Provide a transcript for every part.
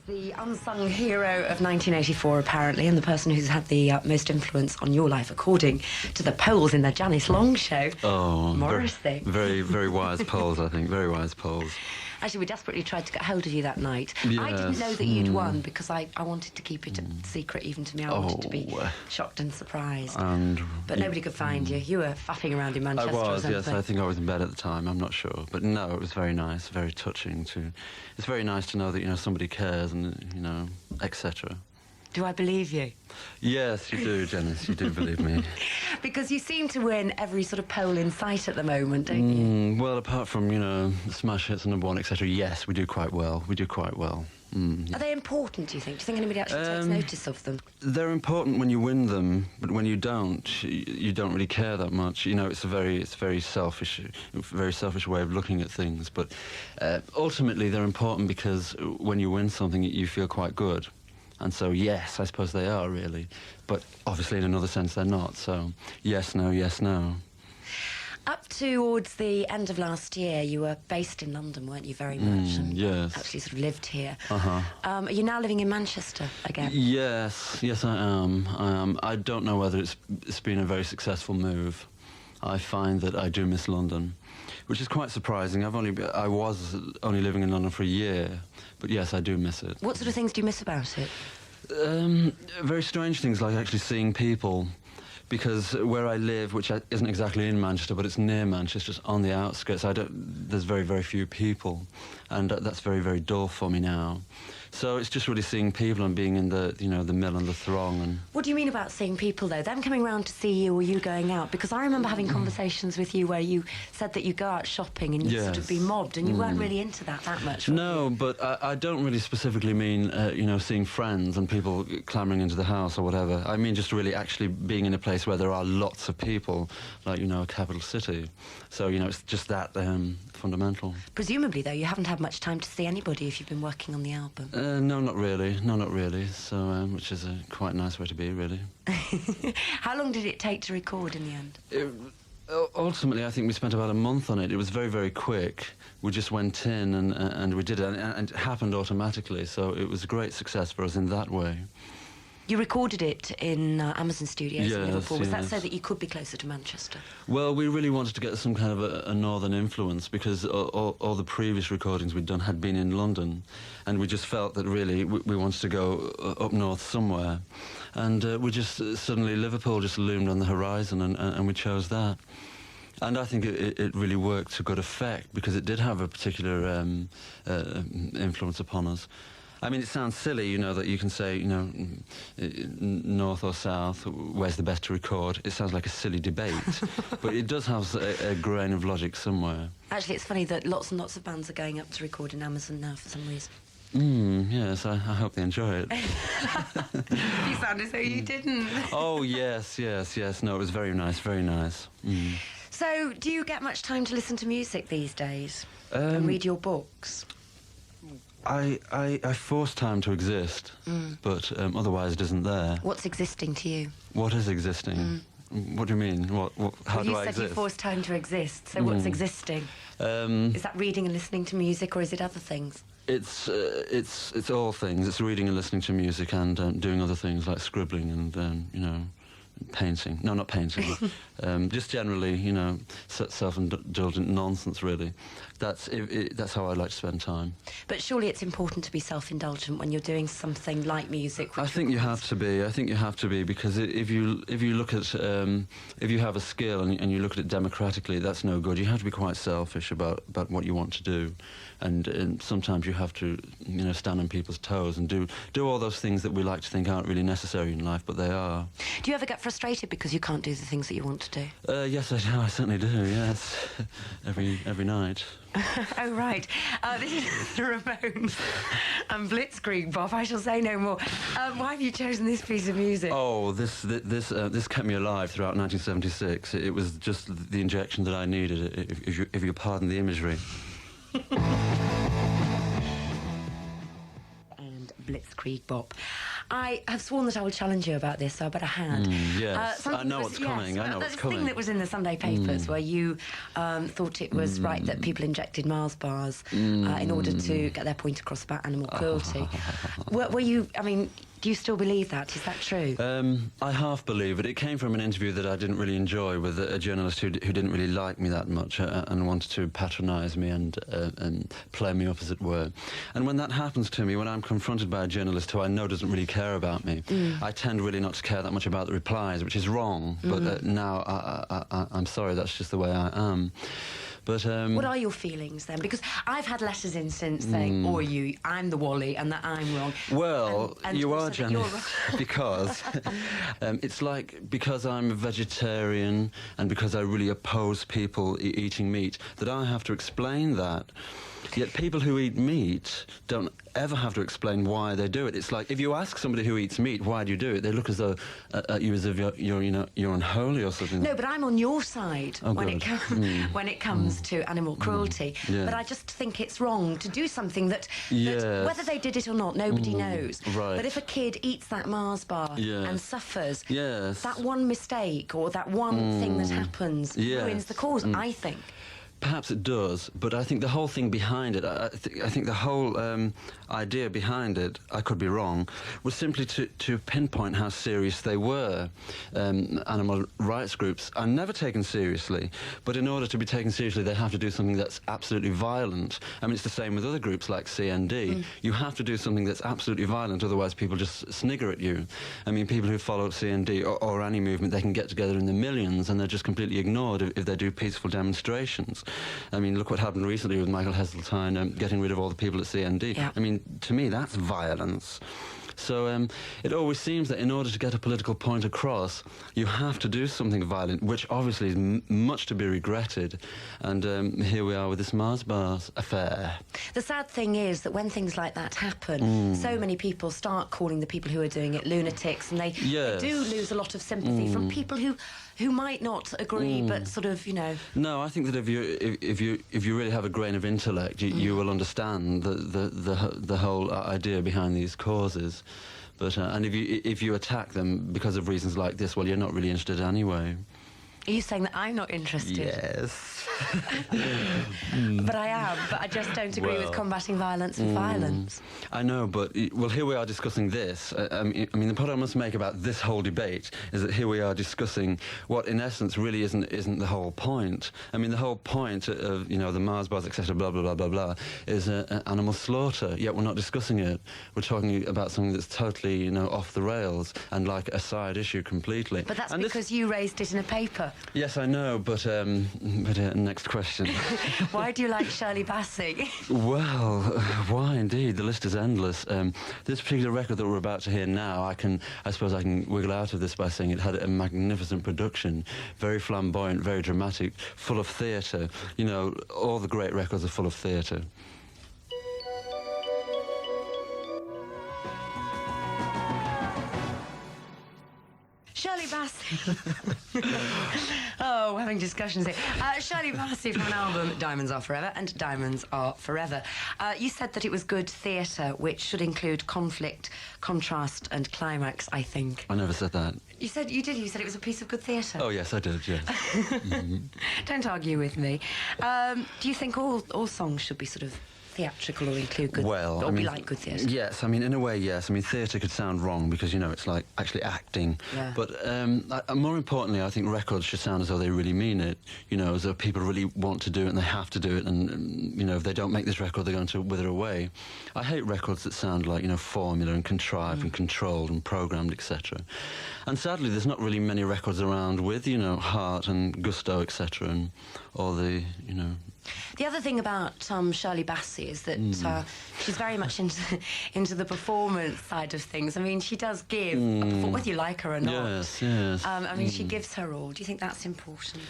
the unsung hero of 1984, apparently, and the person who's had the most influence on your life, according to the polls in the Janice Long show. Oh, Morrissey. Very, very wise polls, I think. Very wise polls. Actually, we desperately tried to get hold of you that night. Yes. I didn't know that you'd won because I wanted to keep it a secret even to me. I wanted to be shocked and surprised. But nobody could find you. You were faffing around in Manchester I was, or something. yes. I think I was in bed at the time. I'm not sure. But no, it was very nice, very touching too. It's very nice to know that, somebody cares and, etc. Do I believe you? Yes, you do, Janice. You do believe me. Because you seem to win every sort of poll in sight at the moment, don't you? Well, apart from, smash hits and #1, etc., yes, we do quite well. We do quite well. Are they important, do you think? Do you think anybody actually takes notice of them? They're important when you win them, but when you don't, you don't really care that much. It's a very selfish way of looking at things. But ultimately, they're important because when you win something, you feel quite good. And so, yes, I suppose they are, really. But obviously, in another sense, they're not. So, yes, no, yes, no. Up towards the end of last year, you were based in London, weren't you, very much? And yes. actually sort of lived here. Uh-huh. Are you now living in Manchester again? Yes, I am. I don't know whether it's been a very successful move. I find that I do miss London, which is quite surprising. I was only living in London for a year, but yes, I do miss it. What sort of things do you miss about it? Very strange things, like actually seeing people. Because where I live, which isn't exactly in Manchester, but it's near Manchester, just on the outskirts, there's very, very few people. And that's very, very dull for me now. So it's just really seeing people and being in the mill and the throng. And what do you mean about seeing people, though? Them coming round to see you or you going out? Because I remember having conversations with you where you said that you go out shopping and you sort of be mobbed, and you weren't really into that much. No, but I don't really specifically mean, seeing friends and people clamouring into the house or whatever. I mean just really actually being in a place where there are lots of people, like, a capital city. So, it's just that fundamental. Presumably, though, you haven't had much time to see anybody if you've been working on the album. No, not really. No, not really. So, which is a quite nice way to be, really. How long did it take to record in the end? Ultimately, I think we spent about a month on it. It was very, very quick. We just went in and we did it, and it happened automatically. So it was a great success for us in that way. You recorded it in Amazon Studios in Liverpool. Was that yes. so that you could be closer to Manchester? Well, we really wanted to get some kind of a northern influence, because all the previous recordings we'd done had been in London, and we just felt that really we wanted to go up north somewhere. And we just suddenly Liverpool just loomed on the horizon, and we chose that. And I think it really worked to good effect, because it did have a particular influence upon us. I mean, it sounds silly, that you can say, north or south, where's the best to record? It sounds like a silly debate, but it does have a grain of logic somewhere. Actually, it's funny that lots and lots of bands are going up to record in Amazon now for some reason. Yes, I hope they enjoy it. You sound as though you didn't. Oh, yes. No, it was very nice, very nice. So, do you get much time to listen to music these days and read your books? I force time to exist, but otherwise it isn't there. What's existing to you? What is existing? What do you mean? How do I exist? You said you force time to exist, so what's existing? Is that reading and listening to music, or is it other things? It's all things. It's reading and listening to music, and doing other things like scribbling and painting. No, not painting. Just generally, self-indulgent nonsense, really. That's how I like to spend time. But surely it's important to be self-indulgent when you're doing something like music. I think you have to be. I think you have to be, because if you look at if you have a skill and you look at it democratically, that's no good. You have to be quite selfish about what you want to do, and sometimes you have to stand on people's toes and do all those things that we like to think aren't really necessary in life, but they are. Do you ever get frustrated because you can't do the things that you want to do? Yes, I do. I certainly do. Yes, every night. Oh, right. This is the Ramones and Blitzkrieg, Bob. I shall say no more. Why have you chosen this piece of music? Oh, this kept me alive throughout 1976. It was just the injection that I needed, if you pardon the imagery. And Blitzkrieg, Bob. I have sworn that I will challenge you about this, so I better hand. Yes, I know what's coming. I know what's coming. Thing that was in the Sunday papers where you thought it was right that people injected Mars bars in order to get their point across about animal cruelty. Were you? I mean, do you still believe that? Is that true? I half believe it. It came from an interview that I didn't really enjoy with a journalist who didn't really like me that much and wanted to patronise me and play me up, as it were. And when that happens to me, when I'm confronted by a journalist who I know doesn't really care about me, I tend really not to care that much about the replies, which is wrong. But now I'm sorry, that's just the way I am. But what are your feelings then? Because I've had letters in since saying, "Oh, I'm the Wally, and that I'm wrong." Well, and you are, Janice, because it's like, because I'm a vegetarian and because I really oppose people eating meat, that I have to explain that. Yet people who eat meat don't ever have to explain why they do it. It's like, if you ask somebody who eats meat, why do you do it? They look as though at you as if you're unholy or something. No, but I'm on your side when it comes to animal cruelty. Yeah. But I just think it's wrong to do something that whether they did it or not, nobody knows. Right. But if a kid eats that Mars bar and suffers, that one mistake or that one thing that happens ruins the cause, I think. Perhaps it does, but I think the whole thing behind it, I think the whole idea behind it, I could be wrong, was simply to pinpoint how serious they were. Animal rights groups are never taken seriously, but in order to be taken seriously, they have to do something that's absolutely violent. I mean, it's the same with other groups like CND. You have to do something that's absolutely violent, otherwise people just snigger at you. I mean, people who follow CND or any movement, they can get together in the millions and they're just completely ignored if they do peaceful demonstrations. I mean, look what happened recently with Michael Heseltine getting rid of all the people at CND. Yeah. I mean, to me, that's violence. So it always seems that in order to get a political point across, you have to do something violent, which obviously is much to be regretted. And here we are with this Mars bars affair. The sad thing is that when things like that happen, so many people start calling the people who are doing it lunatics, and they do lose a lot of sympathy from people who might not agree, but sort of, No, I think that if you really have a grain of intellect, you will understand the whole idea behind these causes. But and if you attack them because of reasons like this, well, you're not really interested anyway. Are you saying that I'm not interested? Yes. But I am, but I just don't agree with combating violence with violence. I know, but, well, here we are discussing this. I mean, the point I must make about this whole debate is that here we are discussing what, in essence, really isn't the whole point. I mean, the whole point of, the Mars bars, etc., blah, blah, blah, blah, blah, is animal slaughter, yet we're not discussing it. We're talking about something that's totally, off the rails and like a side issue completely. But that's because you raised it in a paper. Yes, I know, but next question. Why do you like Shirley Bassey? Well, why indeed? The list is endless. This particular record that we're about to hear now, I suppose I can wiggle out of this by saying it had a magnificent production, very flamboyant, very dramatic, full of theatre. All the great records are full of theatre. Shirley Bassey. Oh, we're having discussions here. Shirley Bassey from an album, Diamonds Are Forever, and Diamonds Are Forever. You said that it was good theatre, which should include conflict, contrast and climax, I think. I never said that. You said it was a piece of good theatre. Oh, yes, I did, yes. Don't argue with me. Do you think all songs should be sort of theatrical or include good, or be like good theatre? Yes, I mean, in a way, yes. I mean, theatre could sound wrong because, it's like actually acting. Yeah. But more importantly, I think records should sound as though they really mean it, as though people really want to do it and they have to do it, and, if they don't make this record, they're going to wither away. I hate records that sound like, formula and contrived and controlled and programmed, etc. And sadly, there's not really many records around with, heart and gusto, etc., and all the, The other thing about Shirley Bassey is that she's very much into the performance side of things. I mean, she does give a performance, whether you like her or not. Yes, yes. I mean, she gives her all. Do you think that's important?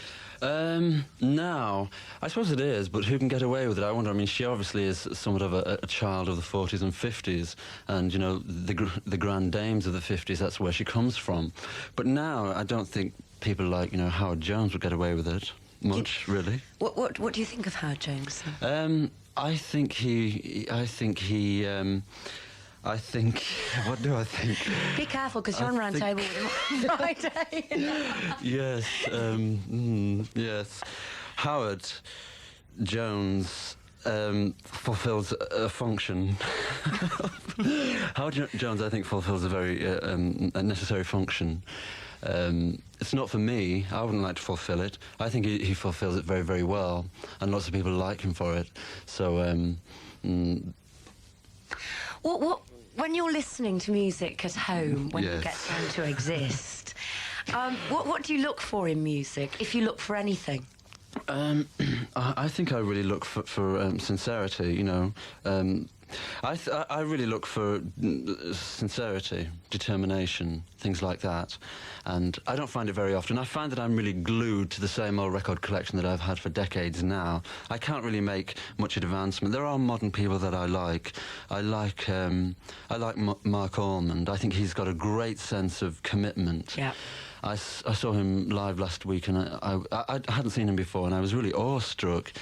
Now, I suppose it is, but who can get away with it? I wonder. I mean, she obviously is somewhat of a child of the 40s and 50s, and, the grand dames of the 50s, that's where she comes from. But now, I don't think people like, Howard Jones would get away with it. Much, really. What do you think of Howard Jones? I think he I think... What do I think? Be careful, because you're on round table with him on Friday. Yes, yes. Howard Jones fulfills a function. Howard Jones, I think, fulfills a very a necessary function. It's not for me. I wouldn't like to fulfill it. I think he fulfills it very, very well, and lots of people like him for it. So, when you're listening to music at home, when you get time to exist, what do you look for in music, if you look for anything? I think I really look for sincerity, you know. I really look for sincerity, determination, things like that. And I don't find it very often. I find that I'm really glued to the same old record collection that I've had for decades now. I can't really make much advancement. There are modern people that I like. I like Marc Almond. I think he's got a great sense of commitment. Yeah. I saw him live last week, and I hadn't seen him before, and I was really awestruck.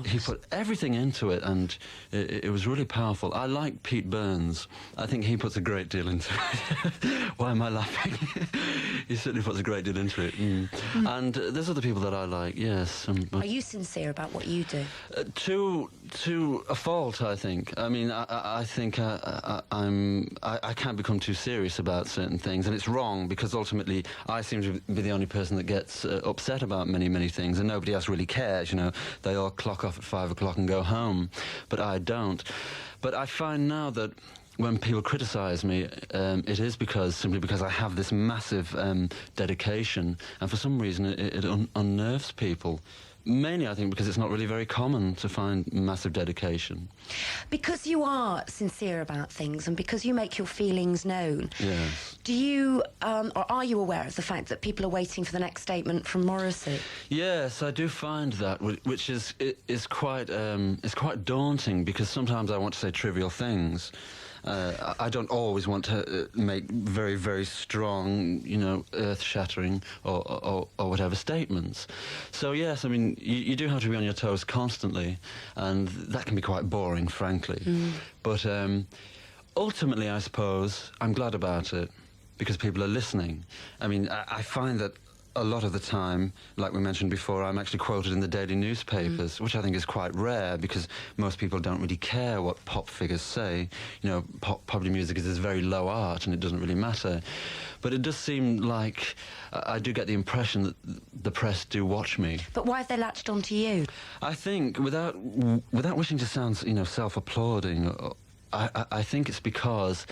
He put everything into it, and it was really powerful. I like Pete Burns. I think he puts a great deal into it. Why am I laughing? He certainly puts a great deal into it. And there's other people that I like, yes. Are you sincere about what you do? To a fault, I think. I mean, I think I can't become too serious about certain things, and it's wrong, because ultimately I seem to be the only person that gets upset about many, many things, and nobody else really cares, you know. They all clock off at 5 o'clock and go home, but I don't. But I find now that when people criticise me, it is simply because I have this massive dedication, and for some reason it unnerves people. Mainly, I think, because it's not really very common to find massive dedication. Because you are sincere about things, and because you make your feelings known, yes. Do you, or are you aware of the fact that people are waiting for the next statement from Morrissey? Yes, I do find that, which is quite daunting, because sometimes I want to say trivial things. I don't always want to make very, very strong, you know, earth-shattering or whatever statements. So, yes, I mean, you do have to be on your toes constantly, and that can be quite boring, frankly. But ultimately, I suppose, I'm glad about it, because people are listening. I mean, I find that a lot of the time, like we mentioned before, I'm actually quoted in the daily newspapers, which I think is quite rare, because most people don't really care what pop figures say. You know, popular music is this very low art, and it doesn't really matter. But it does seem like I do get the impression that the press do watch me. But why have they latched onto you? I think, without wishing to sound, you know, self-applauding, I think it's because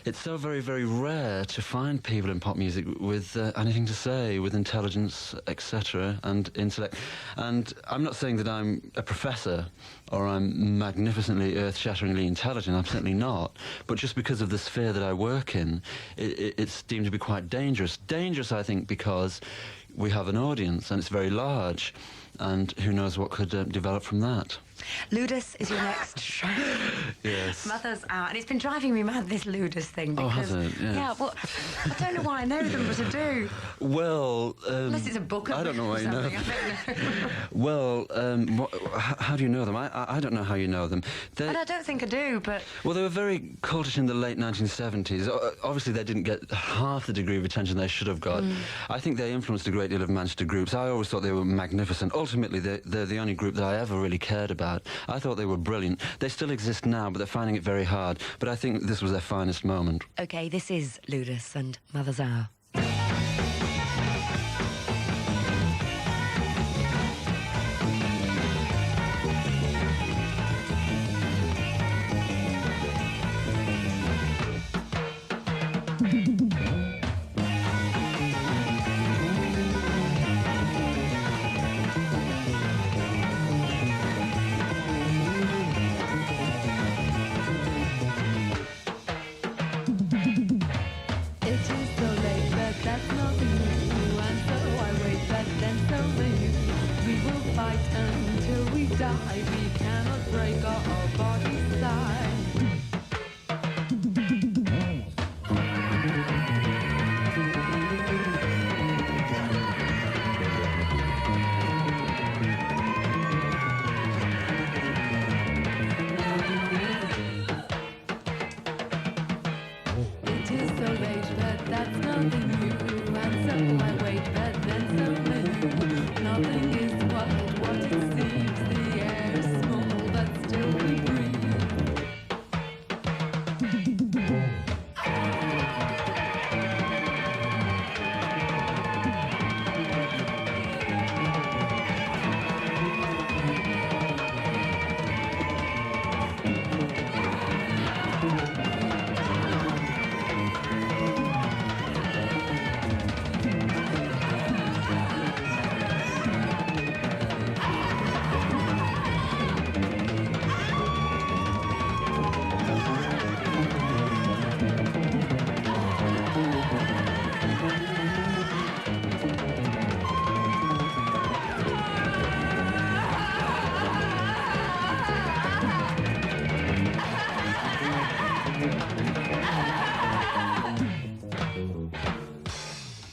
it's so very, very rare to find people in pop music with anything to say, with intelligence, etc., and intellect. And I'm not saying that I'm a professor or I'm magnificently, earth-shatteringly intelligent. I'm certainly not. But just because of the sphere that I work in, it's deemed to be quite dangerous. Dangerous, I think, because we have an audience, and it's very large, and who knows what could develop from that. Ludus is your next track. Yes. Mother's Out. And it's been driving me mad, this Ludus thing. Because, has it? Yes. Yeah, well, I don't know why I know them, but I do. Well... unless it's a book I don't know why you know them. I don't know. Well, how do you know them? I don't know how you know them. And I don't think I do, but... Well, they were very cultish in the late 1970s. Obviously, they didn't get half the degree of attention they should have got. I think they influenced a great deal of Manchester groups. I always thought they were magnificent. Ultimately, they're the only group that I ever really cared about. I thought they were brilliant. They still exist now, but they're finding it very hard. But I think this was their finest moment. OK, this is Ludus and Mother's Hour. It is so late nothing new, and so I wait, but then so new. Nothing is what it seems. The air is small, but still we breathe.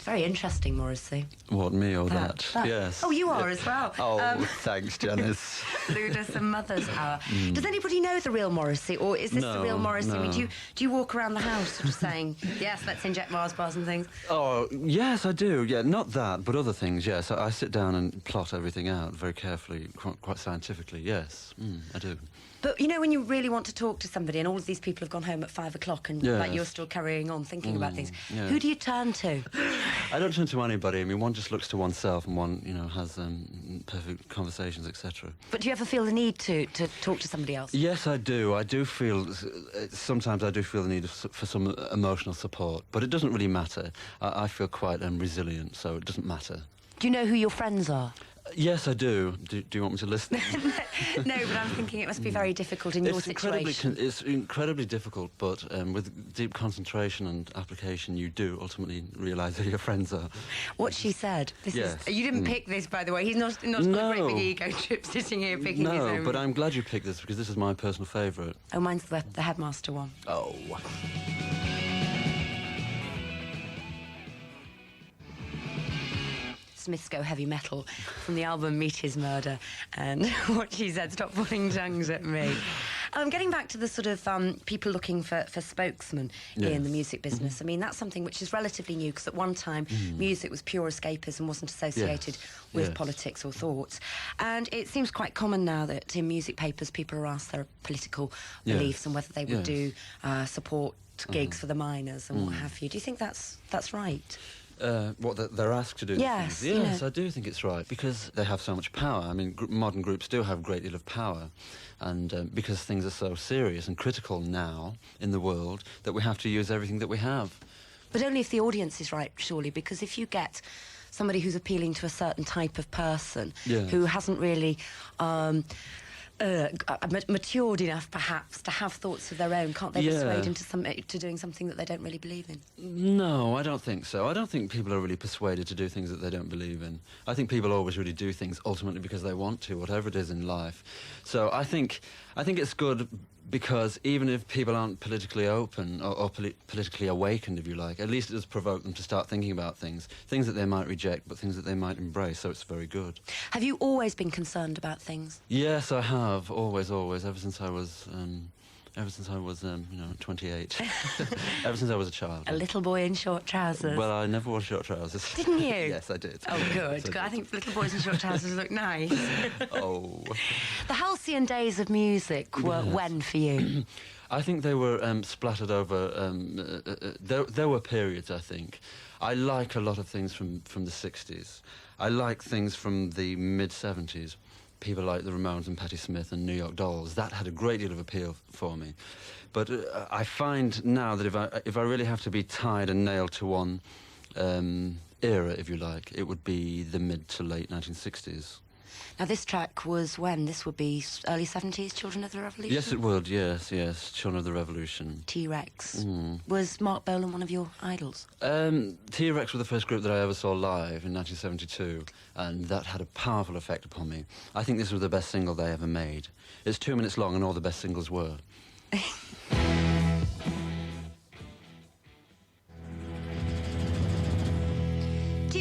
Very interesting, Morrissey. What, me or that? Yes. Oh, you are as well. Oh, thanks, Janice. Ludus and Mother's Hour. Does anybody know the real Morrissey, or is this the real Morrissey? No. I mean, do you walk around the house sort of saying, yes, let's inject Mars bars and things? Oh, yes, I do. Yeah, not that, but other things, yes. I sit down and plot everything out very carefully, quite scientifically, yes. I do. But, you know, when you really want to talk to somebody and all of these people have gone home at 5 o'clock and Yes. like, you're still carrying on thinking about things, yeah. who do you turn to? I don't turn to anybody. I mean, one just looks to oneself and one, you know, has perfect conversations, etc. But do you ever feel the need to talk to somebody else? Yes, I do. I do feel, sometimes I do feel the need for some emotional support, but it doesn't really matter. I feel quite resilient, so it doesn't matter. Do you know who your friends are? Yes, I do. Do you want me to list them? No, but I'm thinking it must be very difficult in your situation. It's incredibly difficult, but with deep concentration and application, you do ultimately realise who your friends are. What she said. Yes. You didn't pick this, by the way. He's not got a great big ego trip sitting here picking his own. No, but I'm glad you picked this because this is my personal favourite. Oh, mine's the headmaster one. Oh. Smiths Go Heavy Metal from the album Meet His Murder, and what she said, stop pulling tongues at me. Getting back to the sort of people looking for spokesmen in the music business, I mean, that's something which is relatively new, because at one time music was pure escapism, wasn't associated with politics or thoughts. And it seems quite common now that in music papers people are asked their political beliefs and whether they would do support gigs for the miners and what have you. Do you think that's right? What they're asked to do? Yes, things. Yes, I do think it's right, because they have so much power. I mean, modern groups do have a great deal of power, and because things are so serious and critical now in the world that we have to use everything that we have. But only if the audience is right, surely, because if you get somebody who's appealing to a certain type of person who hasn't really matured enough, perhaps, to have thoughts of their own, can't they persuade into doing something that they don't really believe in? No, I don't think so. I don't think people are really persuaded to do things that they don't believe in. I think people always really do things ultimately because they want to, whatever it is in life. So I think it's good, because even if people aren't politically open or politically awakened, if you like, at least it does provoke them to start thinking about things that they might reject, but things that they might embrace, so it's very good. Have you always been concerned about things? Yes, I have, always, ever since I was, 28. Ever since I was a child. A little boy in short trousers. Well, I never wore short trousers. Didn't you? Yes, I did. Oh, good. Yes, I think little boys in short trousers look nice. Oh. The halcyon days of music were when for you? I think they were splattered over... there were periods, I think. I like a lot of things from the 60s. I like things from the mid-70s. People like the Ramones and Patti Smith and New York Dolls. That had a great deal of appeal for me. But I find now that if I really have to be tied and nailed to one era, if you like, it would be the mid to late 1960s. Now, this track was when? This would be early 70s, Children of the Revolution? Yes, it would, yes, Children of the Revolution. T-Rex. Was Marc Bolan one of your idols? T-Rex were the first group that I ever saw live in 1972, and that had a powerful effect upon me. I think this was the best single they ever made. It's 2 minutes long, and all the best singles were.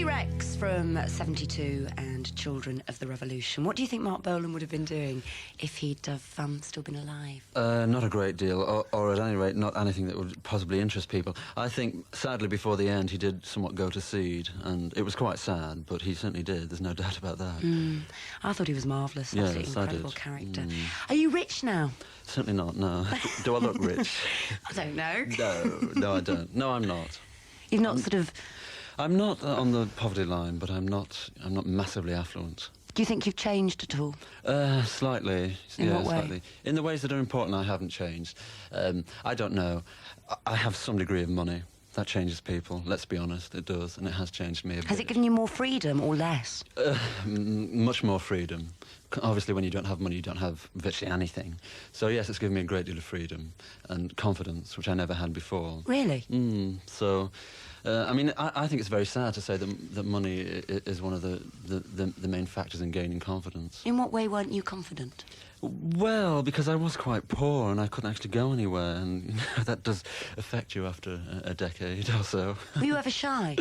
T-Rex from 72 and Children of the Revolution. What do you think Marc Bolan would have been doing if he'd have still been alive? Not a great deal, or at any rate, not anything that would possibly interest people. I think, sadly, before the end, he did somewhat go to seed, and it was quite sad, but he certainly did. There's no doubt about that. I thought he was marvellous. Yes, Absolutely incredible I did. character. Are you rich now? Certainly not, no. Do I look rich? I don't know. No, I don't. No, I'm not. You've not sort of... I'm not on the poverty line, but I'm not massively affluent. Do you think you've changed at all? Slightly. In what way? Slightly. In the ways that are important, I haven't changed. I don't know. I have some degree of money. That changes people, let's be honest, it does, and it has changed me a bit. Has it given you more freedom or less? Much more freedom. Obviously, when you don't have money, you don't have virtually anything. So, yes, it's given me a great deal of freedom and confidence, which I never had before. Really? I mean, I think it's very sad to say that money is one of the main factors in gaining confidence. In what way weren't you confident? Well, because I was quite poor and I couldn't actually go anywhere, and you know, that does affect you after a decade or so. Were you ever shy?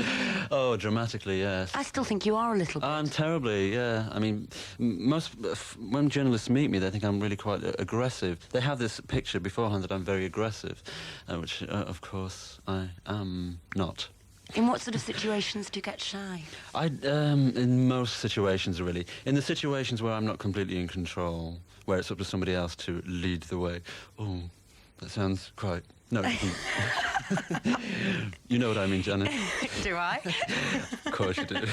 Oh, dramatically, yes. I still think you are a little bit. I'm terribly, yeah. I mean, when journalists meet me, they think I'm really quite aggressive. They have this picture beforehand that I'm very aggressive, which, of course, I am not. In what sort of situations do you get shy? In most situations, really. In the situations where I'm not completely in control, where it's up to somebody else to lead the way. Oh, that sounds quite... No, you know what I mean, Janice. Do I? Of course you do.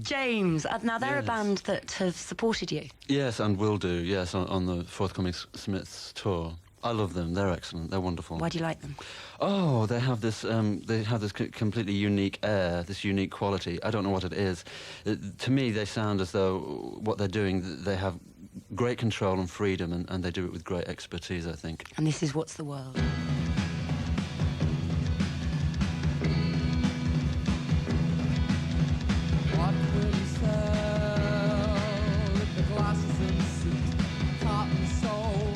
James, now they're a band that have supported you. Yes, and will do, yes, on the forthcoming Smiths tour. I love them. They're excellent. They're wonderful. Why do you like them? Oh, they have this completely unique air, this unique quality. I don't know what it is. To me, they sound as though what they're doing, they have great control and freedom, and they do it with great expertise, I think. And this is What's the World? What will you sell if the glasses in suit, cotton soul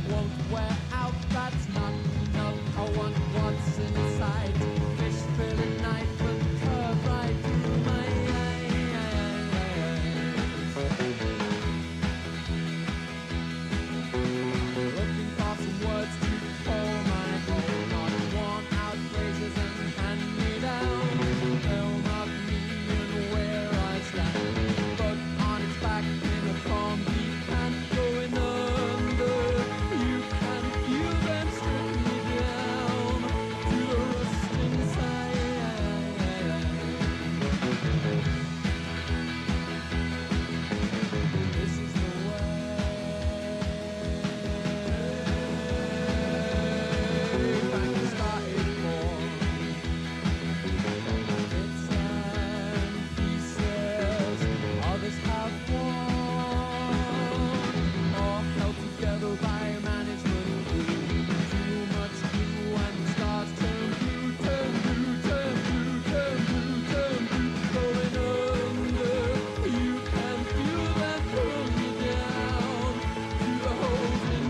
won't wear out? That's not enough. I want what's inside. Fish for the night with curve right through my eyes. Looking for some words to call my own. Not worn out phrases and hand me down. They'll knock me in where I stand. But on its back in a calm deep hand going under. You can feel them strip me down to the rust inside. This is the way Frankenstein is born. Bits and pieces, others have won, all held together by management. Too much glue and the stars turn blue, turn blue, turn blue, turn blue, turn blue, going under. You can feel them pull me down to the holes in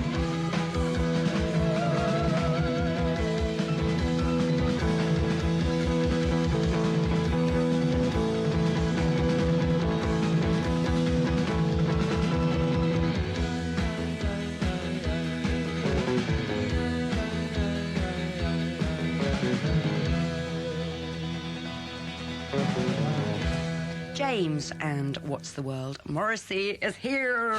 James and What's the World? Morrissey is here.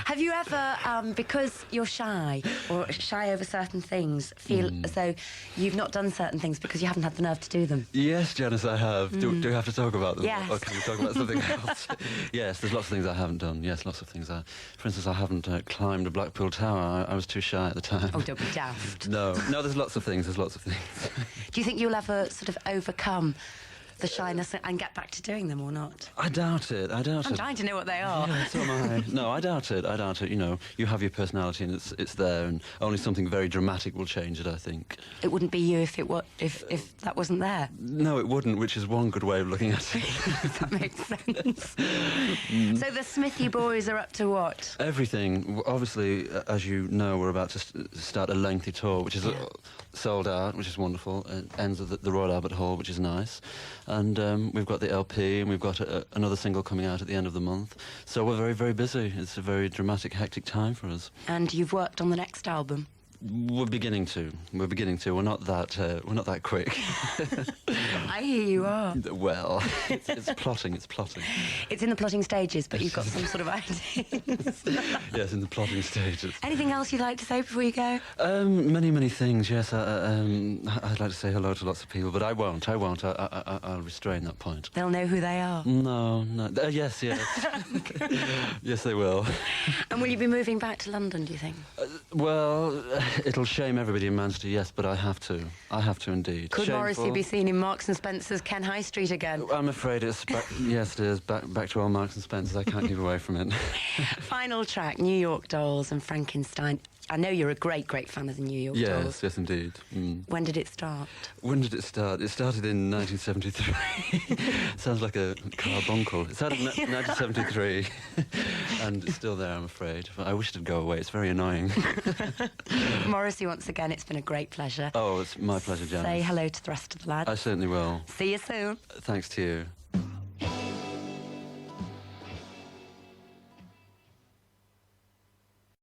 Have you ever, because you're shy or shy over certain things, feel as though you've not done certain things because you haven't had the nerve to do them? Yes, Janice, I have. Do we have to talk about them? Yes. Or can we talk about something else? Yes, there's lots of things I haven't done. Yes, lots of things. For instance, I haven't climbed a Blackpool Tower. I was too shy at the time. Oh, don't be daft. No, there's lots of things. There's lots of things. Do you think you'll ever sort of overcome the shyness and get back to doing them or not? I doubt it. I'm dying to know what they are. Yeah, so am I. No, I doubt it. You know, you have your personality and it's there, and only something very dramatic will change it, I think. It wouldn't be you if that wasn't there. No, it wouldn't, which is one good way of looking at it. That makes sense. So the Smithy boys are up to what? Everything. Obviously, as you know, we're about to start a lengthy tour, which is sold out, which is wonderful. It ends at the Royal Albert Hall, which is nice. And we've got the LP, and we've got another single coming out at the end of the month. So we're very, very busy. It's a very dramatic, hectic time for us. And you've worked on the next album. We're beginning to. We're beginning to. We're not that quick. I hear you are. Well, it's plotting. It's plotting. It's in the plotting stages, but you've got some sort of ideas. Yes, in the plotting stages. Anything else you'd like to say before you go? Many things. Yes, I'd like to say hello to lots of people, but I won't. I'll restrain that point. They'll know who they are. No. Yes. Yes, they will. And will you be moving back to London, do you think? Well, it'll shame everybody in Manchester, yes, but I have to. I have to indeed. Could Shameful. Morrissey be seen in Marks and Spencer's Ken High Street again? I'm afraid it's back. Yes, it is. Back to old Marks and Spencer's. I can't keep away from it. Final track, New York Dolls and Frankenstein. I know you're a great fan of the New York Dolls. Yes, indeed. Mm. When did it start? When did it start? It started in 1973. Sounds like a carbuncle. It started in 1973, and it's still there, I'm afraid. I wish it'd go away. It's very annoying. Morrissey, once again, it's been a great pleasure. Oh, it's my pleasure, Janice. Say hello to the rest of the lads. I certainly will. See you soon. Thanks to you.